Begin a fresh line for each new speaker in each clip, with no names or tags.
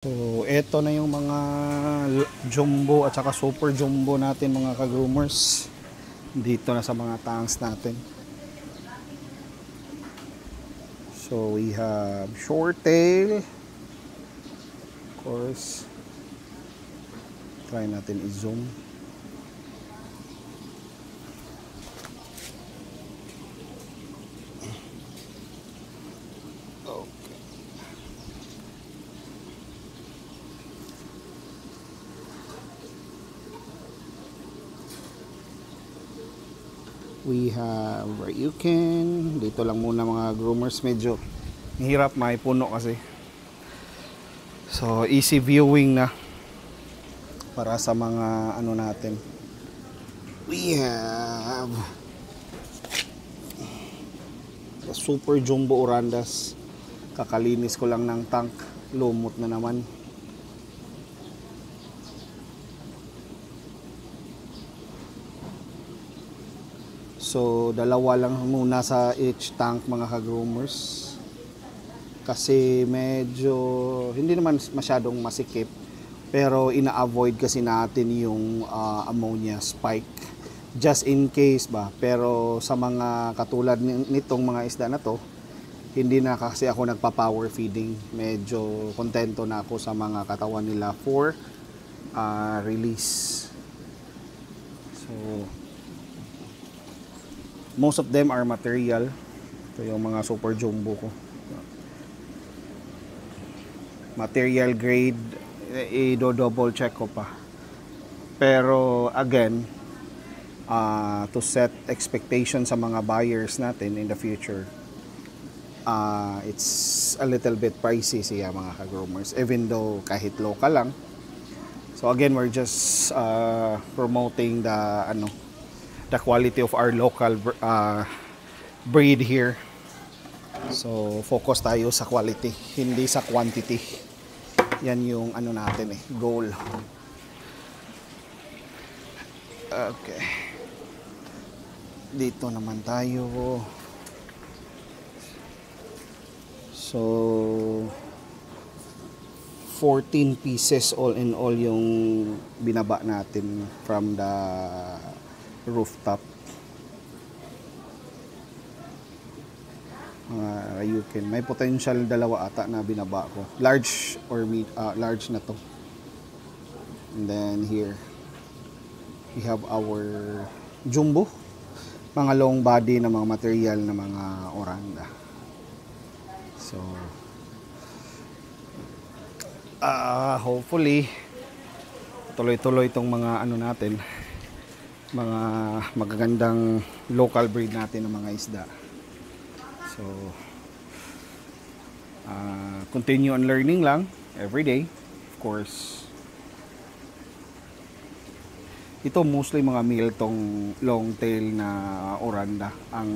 So, eto na yung mga jumbo at saka super jumbo natin mga ka-groomers. Dito na sa mga tanks natin. So, we have short tail. Of course. Try natin i-zoom. We have Ryuken. Dito lang muna mga groomers, medyo hirap, may puno kasi. So easy viewing na para sa mga ano natin. We have the super jumbo orandas. Kakalinis ko lang ng tank, lumot na naman. So, dalawa lang muna sa each tank mga ka-groomers. Kasi medyo, hindi naman masyadong masikip. Pero ina-avoid kasi natin yung ammonia spike. Just in case ba. Pero sa mga katulad nitong mga isda na to, hindi na kasi ako nagpa-power feeding. Medyo kontento na ako sa mga katawan nila for release. So, most of them are material. Ito yung mga super jumbo ko. Material grade, i-double check ko pa. Pero again, to set expectation sa mga buyers natin in the future, it's a little bit pricey siya mga ka-groomers. Even though kahit local lang. So again, we're just promoting the quality of our local breed here. So focus tayo sa quality, hindi sa quantity. Yan yung ano natin goal. Okay. Dito naman tayo. So 14 pieces all in all yung binaba natin from the rooftop. Ryuken. May potential dalawa ata na binaba ko. Large or large na to. And then here we have our jumbo. Mga long body na mga material na mga oranda. So hopefully tuloy-tuloy itong mga ano natin, mga magagandang local breed natin ng mga isda. So continue on learning lang every day, of course. Ito mostly mga male tong long tail na oranda, ang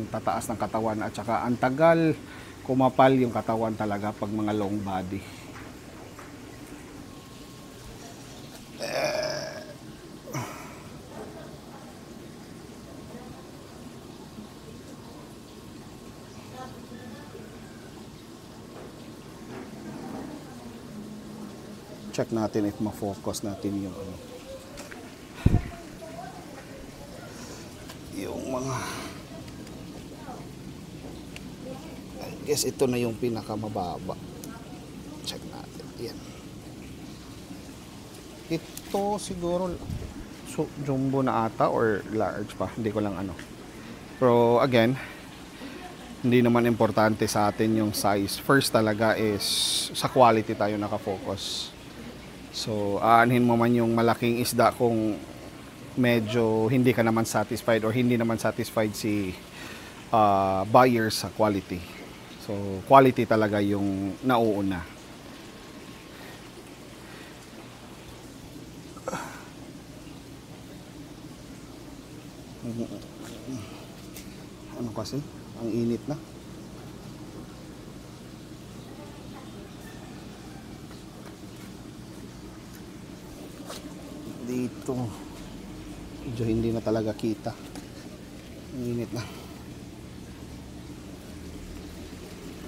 tataas ng katawan at saka ang tagal kumapal yung katawan talaga pag mga long body. Check natin if ma-focus natin yung mga, I guess ito na yung pinakamababa. Check natin. Yan. Ito siguro jumbo na ata or large pa. Hindi ko lang ano. Pero again, hindi naman importante sa atin yung size. First talaga is sa quality tayo nakafocus. So, aanhin mo man yung malaking isda kung medyo hindi ka naman satisfied or hindi naman satisfied si buyer sa quality. So, quality talaga yung nauuna. Ano kasi? Ang init na. Dito medyo hindi na talaga kita, ang init na.